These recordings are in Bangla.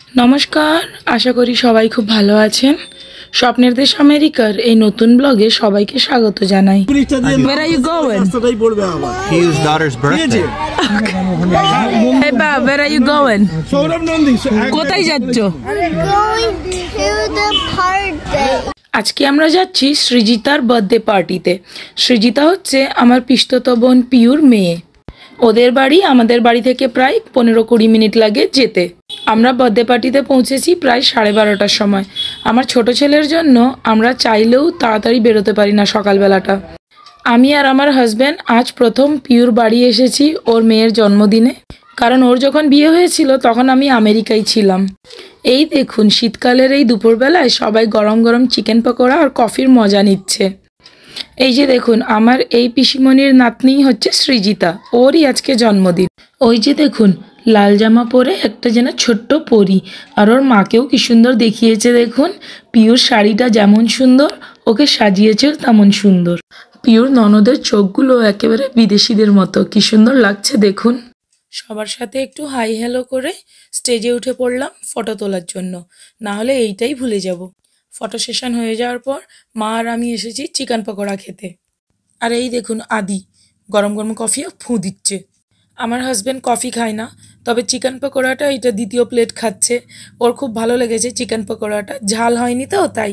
নমস্কার, আশা করি সবাই খুব ভালো আছেন। স্বপ্নের দেশ আমেরিকার এই নতুন ব্লগে সবাইকে স্বাগত জানাই। Where are you going? His daughter's birthday. Hey Bob, where are you going? কোথায় যাচ্ছ? We're going to the party. আজকে আমরা যাচ্ছি সৃজিতার বার্থডে পার্টিতে। সৃজিতা হচ্ছে আমার পিস্তত বোন পিউর মেয়ে। ওদের বাড়ি আমাদের বাড়ি থেকে প্রায় 15-20 মিনিট লাগে যেতে। আমরা বার্থডে পার্টিতে পৌঁছেছি প্রায় 12:30টার সময়। আমার ছোট ছেলের জন্য আমরা চাইলেও তাড়াতাড়ি বেরোতে পারি না সকালবেলাটা। আমি আর আমার হাজব্যান্ড আজ প্রথম পিউর বাড়ি এসেছি ওর মেয়ের জন্মদিনে, কারণ ওর যখন বিয়ে হয়েছিল তখন আমি আমেরিকায় ছিলাম। এই দেখুন, শীতকালের এই দুপুরবেলায় সবাই গরম গরম চিকেন পকোড়া আর কফির মজা নিচ্ছে। এই যে দেখুন, আমার এই পিসিমণির নাতনি হচ্ছে সৃজিতা, ওরই আজকে জন্মদিন। ওই যে দেখুন, লাল জামা পরে একটা যেন ছোট্ট পরী, আর ওর মাকেও কি সুন্দর দেখিয়েছে দেখুন। পিউর শাড়িটা যেমন সুন্দর, ওকে সাজিয়েছে তেমন সুন্দর। পিউর ননদের চোখগুলো একেবারে বিদেশিদের মতো, কি সুন্দর লাগছে দেখুন। সবার সাথে একটু হাই হ্যালো করে স্টেজে উঠে পড়লাম ফটো তোলার জন্য, না হলে এইটাই ভুলে যাব। ফটো সেশন হয়ে যাওয়ার পর মা আর আমি এসেছি চিকেন পকোড়া খেতে। আর এই দেখুন, আদি গরম গরম কফিও ফুঁ দিচ্ছে। আমার হাজব্যান্ড কফি খায় না, তবে চিকেন পকোড়াটা এটা দ্বিতীয় প্লেট খাচ্ছে। ওর খুব ভালো লেগেছে চিকেন পকোড়াটা, ঝাল হয়নি তো তাই।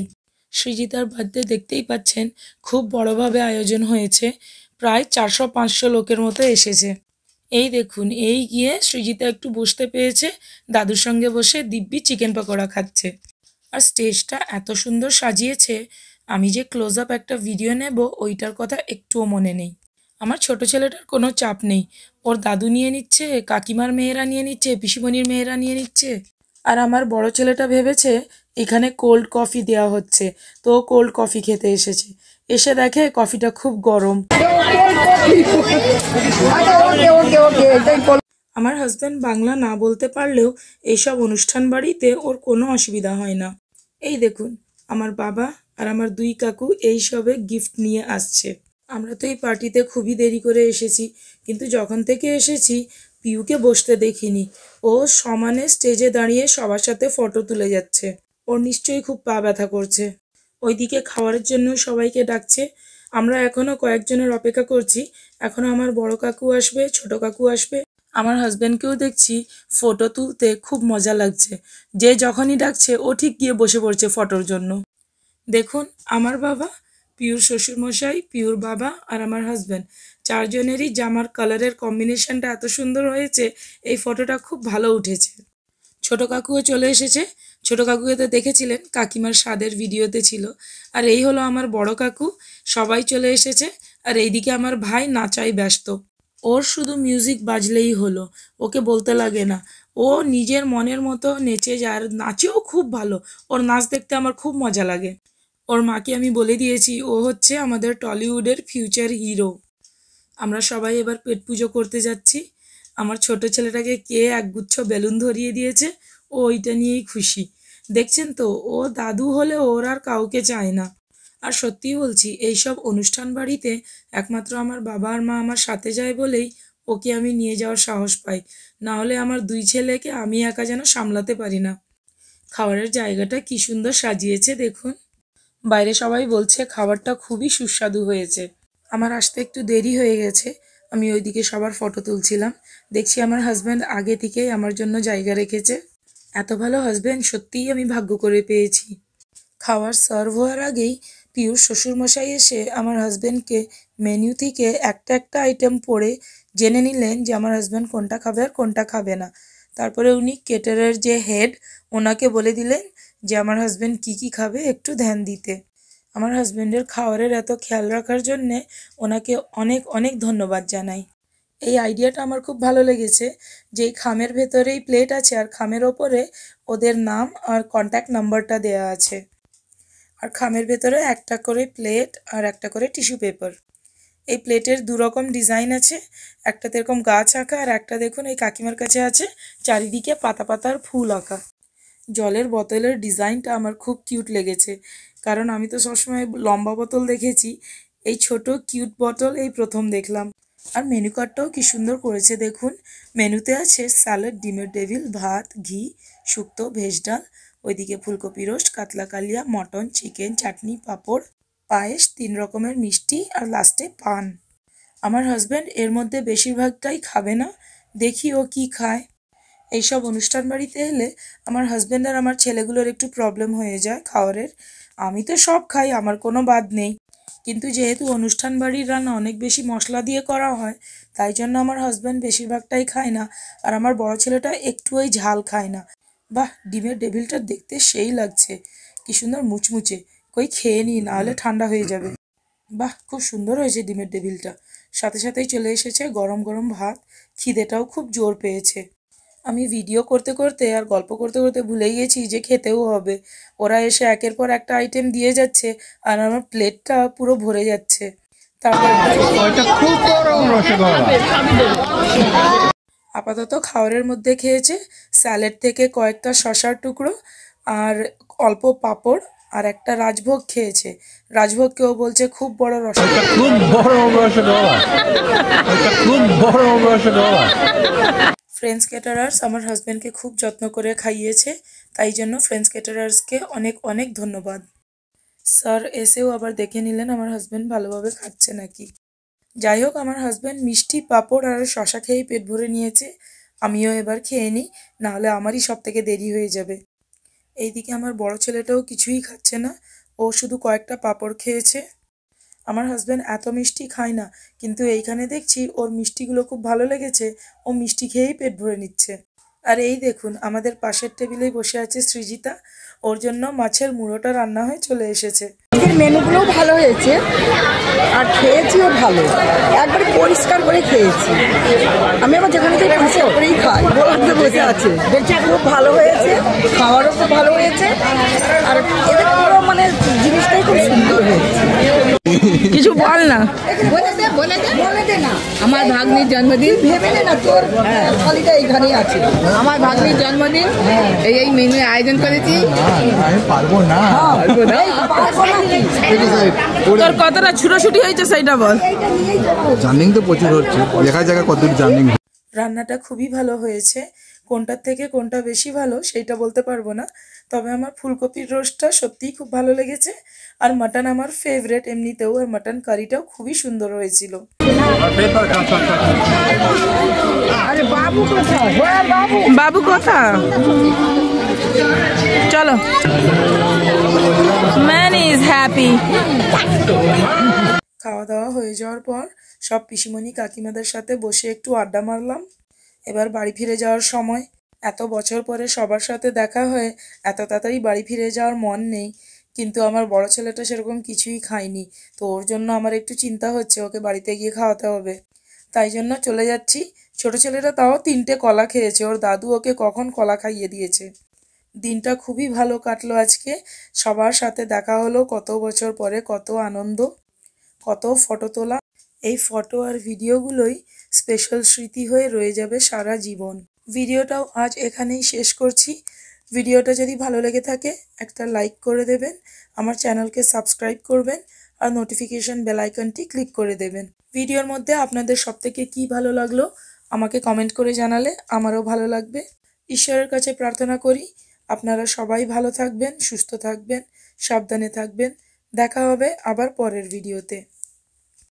সৃজিতার বার্থডে দেখতেই পাচ্ছেন, খুব বড়োভাবে আয়োজন হয়েছে। প্রায় 400-500 লোকের মতো এসেছে। এই দেখুন, এই গিয়ে সৃজিতা একটু বসতে পেয়েছে, দাদুর সঙ্গে বসে দিব্যি চিকেন পকোড়া খাচ্ছে। আর স্টেজটা এত সুন্দর সাজিয়েছে, আমি যে ক্লোজ আপ একটা ভিডিও নেব ওইটার কথা একটুও মনে নেই। আমার ছোট ছেলেটার কোনো চাপ নেই, ওর দাদু নিয়ে নিচ্ছে, কাকিমার মেয়েরা নিয়ে নিচ্ছে, পিসিমণির মেয়েরা নিয়ে নিচ্ছে। আর আমার বড় ছেলেটা ভেবেছে এখানে কোল্ড কফি দেওয়া হচ্ছে, তো কোল্ড কফি খেতে এসেছে। এসে দেখে কফিটা খুব গরম। আমার হাজব্যান্ড বাংলা না বলতে পারলেও এইসব অনুষ্ঠান বাড়িতে ওর কোনো অসুবিধা হয় না। এই দেখুন, আমার বাবা আর আমার 2 কাকু এই সবে গিফট নিয়ে আসছে। আমরা তো এই পার্টিতে খুবই দেরি করে এসেছি, কিন্তু যখন থেকে এসেছি পিউকে বসতে দেখিনি। ও সমানে স্টেজে দাঁড়িয়ে সবার সাথে ফটো তুলে যাচ্ছে। ওর নিশ্চয়ই খুব পা ব্যথা করছে। ওইদিকে খাওয়ারের জন্য সবাইকে ডাকছে। আমরা এখনও কয়েকজনের অপেক্ষা করছি। এখনও আমার বড় কাকু আসবে, ছোট কাকু আসবে। আমার হাজব্যান্ডকেও দেখছি ফটো তুলতে খুব মজা লাগছে। যে যখনই ডাকছে ও ঠিক গিয়ে বসে পড়ছে ফটোর জন্য। দেখুন, আমার বাবা, পিউর শ্বশুরমশাই, পিউর বাবা আর আমার হাজব্যান্ড, 4 জনেরই জামার কালারের কম্বিনেশনটা এত সুন্দর হয়েছে, এই ফটোটা খুব ভালো উঠেছে। ছোট কাকুও চলে এসেছে। ছোট কাকুকে তো দেখেছিলেন, কাকিমার স্বাদের ভিডিওতে ছিল। আর এই হলো আমার বড় কাকু, সবাই চলে এসেছে। আর এইদিকে আমার ভাই নাচায় ব্যস্ত। ওর শুধু মিউজিক বাজলেই হলো, ওকে বলতে লাগে না। ও নিজের মনের মতো নেচে যায়, আর নাচেও খুব ভালো। ওর নাচ দেখতে আমার খুব মজা লাগে। ওর মাকে আমি বলে দিয়েছি ও হচ্ছে আমাদের টলিউডের ফিউচার হিরো। আমরা সবাই এবার পেট পুজো করতে যাচ্ছি। আমার ছোট ছেলেটাকে কে একগুচ্ছ বেলুন ধরিয়ে দিয়েছে, ও ওইটা নিয়েই খুশি। দেখছেন তো, ও দাদু হলে ওর আর কাউকে চায় না। আর সত্যি বলছি, এইসব অনুষ্ঠান বাড়িতে একমাত্র আমার বাবা আর মা আমার সাথে যায় বলেই ওকে আমি নিয়ে যাওয়ার সাহস পাই, না হলে আমার 2 ছেলেকে আমি একা যেন সামলাতে পারি না। খাবারের জায়গাটা কি সুন্দর সাজিয়েছে দেখুন। বাইরে সবাই বলছে খাবারটা খুবই সুস্বাদু হয়েছে। আমার আসতে একটু দেরি হয়ে গেছে, আমি ওইদিকে সবার ফটো তুলছিলাম। দেখছি আমার হাজব্যান্ড আগে থেকেই আমার জন্য জায়গা রেখেছে। এত ভালো হাজব্যান্ড সত্যিই আমি ভাগ্য করে পেয়েছি। খাবার সার্ভ হওয়ার আগেই পিউর শ্বশুরমশাই এসে আমার হাজব্যান্ডকে মেনু থেকে একটা একটা আইটেম পড়ে জেনে নিলেন যে আমার হাজব্যান্ড কোনটা খাবে আর কোনটা খাবে না। তারপরে উনি কেটারের যে হেড, ওনাকে বলে দিলেন যে আমার হাজব্যান্ড কী কী খাবে একটু ধ্যান দিতে। আমার হাজব্যান্ডের খাবারের এত খেয়াল রাখার জন্যে ওনাকে অনেক অনেক ধন্যবাদ জানাই। এই আইডিয়াটা আমার খুব ভালো লেগেছে, যে এই খামের ভেতরেই প্লেট আছে আর খামের ওপরে ওদের নাম আর কন্ট্যাক্ট নাম্বারটা দেওয়া আছে। আর খামের ভেতরে একটা করে প্লেট আর একটা করে টিস্যু পেপার। এই প্লেটের 2 রকম ডিজাইন আছে, একটাতে এরকম গাছ আঁকা আর একটা দেখুন এই কাকিমার কাছে আছে চারিদিকে পাতা পাতার ফুল আঁকা। জলের বোতলের ডিজাইনটা আমার খুব কিউট লেগেছে, কারণ আমি তো সবসময় লম্বা বোতল দেখেছি, এই ছোট কিউট বোতল এই প্রথম দেখলাম। আর মেনু কার্ডটাও কি সুন্দর করেছে দেখুন। মেনুতে আছে স্যালাড, ডিমের ডেভিল, ভাত, ঘি, শুক্তো, ভেজ ডাল, ওইদিকে ফুলকপি রোস্ট, কাতলা কালিয়া, মটন, চিকেন, চাটনি, পাঁপড়, পায়েস, 3 রকমের মিষ্টি আর লাস্টে পান। আমার হাজব্যান্ড এর মধ্যে বেশিরভাগটাই খাবে না, দেখি ও কি খায়। এইসব অনুষ্ঠান বাড়িতে এলে আমার হাজব্যান্ড আর আমার ছেলেগুলোর একটু প্রবলেম হয়ে যায় খাওয়ারের। আমি তো সব খাই, আমার কোনো বাদ নেই, কিন্তু যেহেতু অনুষ্ঠান বাড়ির রান্না অনেক বেশি মশলা দিয়ে করা হয়, তাই জন্য আমার হাজব্যান্ড বেশিরভাগটাই খায় না, আর আমার বড় ছেলেটা একটুই ঝাল খায় না। বাহ, ডিমের টেবিলটা দেখতে সেই লাগছে, কি সুন্দর মুচমুচে। কই খেয়ে নিই, না হলে ঠান্ডা হয়ে যাবে। বাহ, খুব সুন্দর হয়েছে ডিমের টেবিলটা। সাথে সাথেই চলে এসেছে গরম গরম ভাত, খিদেটাও খুব জোর পেয়েছে। আমি ভিডিও করতে করতে আর গল্প করতে করতে ভুলেই গেছি যে খেতেও হবে। ওরা এসে একের পর একটা আইটেম দিয়ে যাচ্ছে আর আমার প্লেটটা পুরো ভরে যাচ্ছে। তারপর আপাতত খাবারের মধ্যে খেয়েছে স্যালাড থেকে কয়েকটা শসার টুকরো আর অল্প পাঁপড় আর একটা রাজভোগ খেয়েছে। রাজভোগকেও বলছে খুব বড় রসগোল্লা। খুব বড় রসগোল্লা, খুব বড় রসগোল্লা। ফ্রেঞ্চ ক্যাটারার্স আমার হাজব্যান্ডকে খুব যত্ন করে খাইয়েছে, তাই জন্য ফ্রেঞ্চ ক্যাটারার্সকে অনেক অনেক ধন্যবাদ। স্যার এসেও আবার দেখে নিলেন আমার হাজব্যান্ড ভালোভাবে খাচ্ছে নাকি। যাই হোক, আমার হাজব্যান্ড মিষ্টি, পাঁপড় আর শশা খেয়েই পেট ভরে নিয়েছে। আমিও এবার খেয়ে নিই, নাহলে আমারই সব থেকে দেরি হয়ে যাবে। এইদিকে আমার বড় ছেলেটাও কিছুই খাচ্ছে না, ও শুধু কয়েকটা পাঁপড় খেয়েছে। আমার হাজব্যান্ড এত মিষ্টি খায় না, কিন্তু এইখানে দেখছি ওর মিষ্টিগুলো খুব ভালো লেগেছে, ও মিষ্টি খেয়েই পেট ভরে নিচ্ছে। আর এই দেখুন, আমাদের পাশের টেবিলেই বসে আছে সৃজিতা, ওর জন্য মাছের মুড়োটা রান্না হয়ে চলে এসেছে। মেনুগুলোও ভালো হয়েছে আর খেয়েছিও ভালো, একবারে পরিষ্কার করে খেয়েছি। আমি আবার যেখানে যাই পরিষ্কার করেই খাই, বলাতে বসে আছে। দেখছি খুব ভালো হয়েছে, খাওয়ারও খুব ভালো হয়েছে, আর এদের পুরো মানে জিনিসটাই খুব সুন্দর হয়েছে। কিছু বল না। বলে দে না, আমার ভাগ্নির জন্মদিন ভেবে নে না, তোর থালিটা এইখানেই আছে। আমার ভাগ্নির জন্মদিন, এই মেনু আয়োজন করেছি। আমি পারবো না। তোর কতটা ছুটোছুটি হয়েছে সেইটা বল। জার্নিং তো প্রচুর হচ্ছে, দেখা যাক কতদূর জার্নিং। রান্নাটা খুবই ভালো হয়েছে, কোনটার থেকে কোনটা বেশি ভালো সেইটা বলতে পারবো না, তবে আমার ফুলকপির রোস্টটা সত্যিই খুব ভালো লেগেছে। আর মাটন আমার ফেভারেট এমনিতেও, আর মাটন কারিটাও খুবই সুন্দর হয়েছিল। বাবু কথা চলো। Man is happy. খাওয়া দাওয়া হয়ে যাওয়ার পর সব পিসিমণি কাকিমাদের সাথে বসে একটু আড্ডা মারলাম। এবার বাড়ি ফিরে যাওয়ার সময়। এত বছর পরে সবার সাথে দেখা হয়ে এত তাড়াতাড়ি বাড়ি ফিরে যাওয়ার মন নেই, কিন্তু আমার বড় ছেলেটা সেরকম কিছুই খায়নি, তো ওর জন্য আমার একটু চিন্তা হচ্ছে, ওকে বাড়িতে গিয়ে খাওয়াতে হবে, তাই জন্য চলে যাচ্ছি। ছোট ছেলেটা তাও 3টে কলা খেয়েছে, ওর দাদু ওকে কখন কলা খাইয়ে দিয়েছে। দিনটা খুবই ভালো কাটলো আজকে, সবার সাথে দেখা হলো কত বছর পরে, কত আনন্দ, কত ফটো তোলা। এই ফটো আর ভিডিওগুলোই স্পেশাল স্মৃতি হয়ে রয়ে যাবে সারা জীবন। ভিডিওটাও আজ এখানেই শেষ করছি। ভিডিওটা যদি ভালো লেগে থাকে একটা লাইক করে দেবেন, আমার চ্যানেলকে সাবস্ক্রাইব করবেন আর নোটিফিকেশন বেল আইকনটি ক্লিক করে দেবেন। ভিডিওর মধ্যে আপনাদের সবথেকে কী ভালো লাগলো আমাকে কমেন্ট করে জানালে আমারও ভালো লাগবে। ঈশ্বরের কাছে প্রার্থনা করি আপনারা সবাই ভালো থাকবেন, সুস্থ থাকবেন, সাবধানে থাকবেন। দেখা হবে আবার পরের ভিডিওতে।